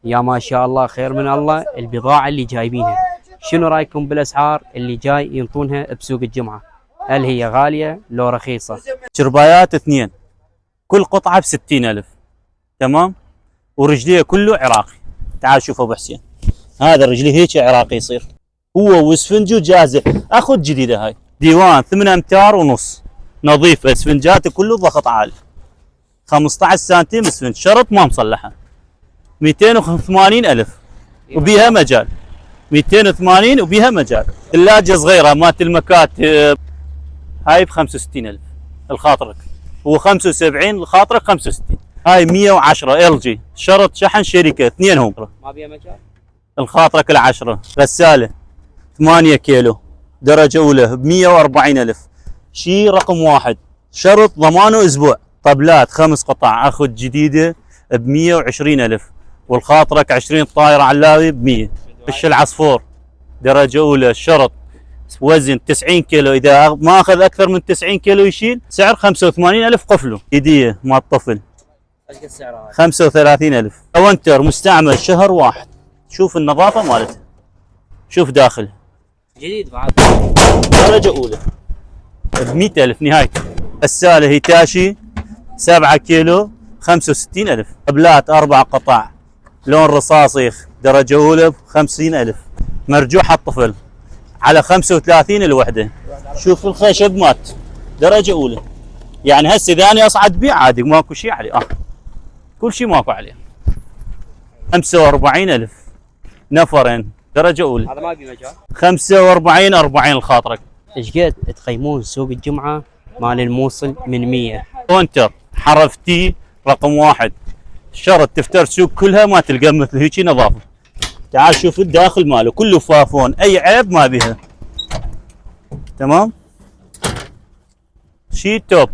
يا ما شاء الله خير من الله البضاعة اللي جايبينها. شنو رايكم بالاسعار اللي جاي ينطونها بسوق الجمعة؟ هل هي غالية لو رخيصة؟ شربايات 2 كل قطعة ب60,000 تمام، ورجليه كله عراقي. تعال شوف ابو حسين، هذا رجليه هيك عراقي يصير، هو واسفنجه جاهزة. اخذ جديدة هاي ديوان 8 امتار ونص نظيفة، اسفنجاته كله ضغط عالي، 15 سنتيم اسفنج، شرط ما مصلحة، 280,000 وبيها مجال، 280 وبيها مجال. ثلاجة صغيرة مالت المكاتب هاي ب65,000 الخاطرك، هو 75 الخاطرك 65. هاي 110 ال جي، شرط شحن شركة، اثنينهم ما بيها مجال. الخاطرك العشرة. غسالة 8 كيلو درجة أولى ب140,000، شي رقم واحد، شرط ضمانه أسبوع. طبلات 5 قطع أخذ جديدة ب120,000، والخاطرك 20 طايرة علاوي ب100. فش العصفور درجة أولى، شرط وزن 90 كيلو، إذا ما أخذ أكثر من 90 كيلو يشيل، سعر 85,000 قفله. هدية مال الطفل ايش قد سعرها؟ 35,000. أونتر مستعمل شهر واحد، شوف النظافة مالته، شوف داخل جديد بعد، درجة أولى ب100,000 نهايته. غسالة هيتاشي 7 كيلو 65,000. طبلات 4 قطع لون رصاصي درجة أولى ب50,000. مرجوحة الطفل على 35 الوحدة. شوف الخشب مات درجة أولى، يعني هسه إذا أنا أصعد بيه عادي ماكو شيء عليه، كل شيء ماكو عليه. 45,000 نفرين درجة أولى. هذا ما بي مجال. 45 40 الخاطرك. ايش قد تقيمون سوق الجمعة مال الموصل من 100؟ كونتر حرفتي رقم واحد، شرط تفتر سوق كلها ما تلقى مثل هيك نظافة. تعال شوف الداخل ماله كله فافون، أي عيب ما بها، تمام. شي توب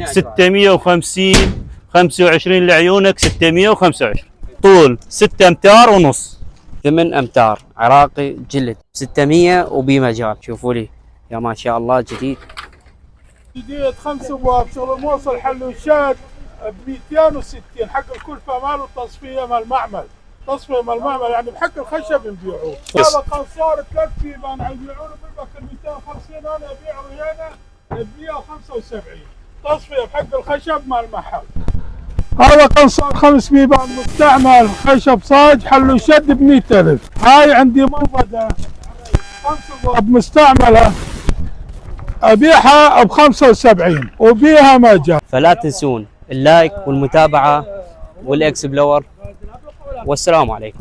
650 25 لعيونك 625. طول 6 امتار ونص، 8 امتار عراقي جلد 600 وبي مجال. شوفوا لي يا ما شاء الله جديد. جديد 5 ابواب، شغل موصل حل وشاد ب 260 حق الكلفه مال التصفيه مال المعمل، تصفيه مال المعمل يعني بحق الخشب نبيعوه. هذا قنصار 3 بيبان يبيعونه بالبكر 250، انا ابيعه هنا ب 175 تصفيه بحق الخشب مال المحل. هذا قنصار 5 بيبان مستعمل خشب صاج حل وشد ب 100,000. هاي عندي منضده 5 ابواب مستعمله ابيعها ب 75 وبيها مجال. فلا تنسون اللايك والمتابعة والاكسبلور، والسلام عليكم.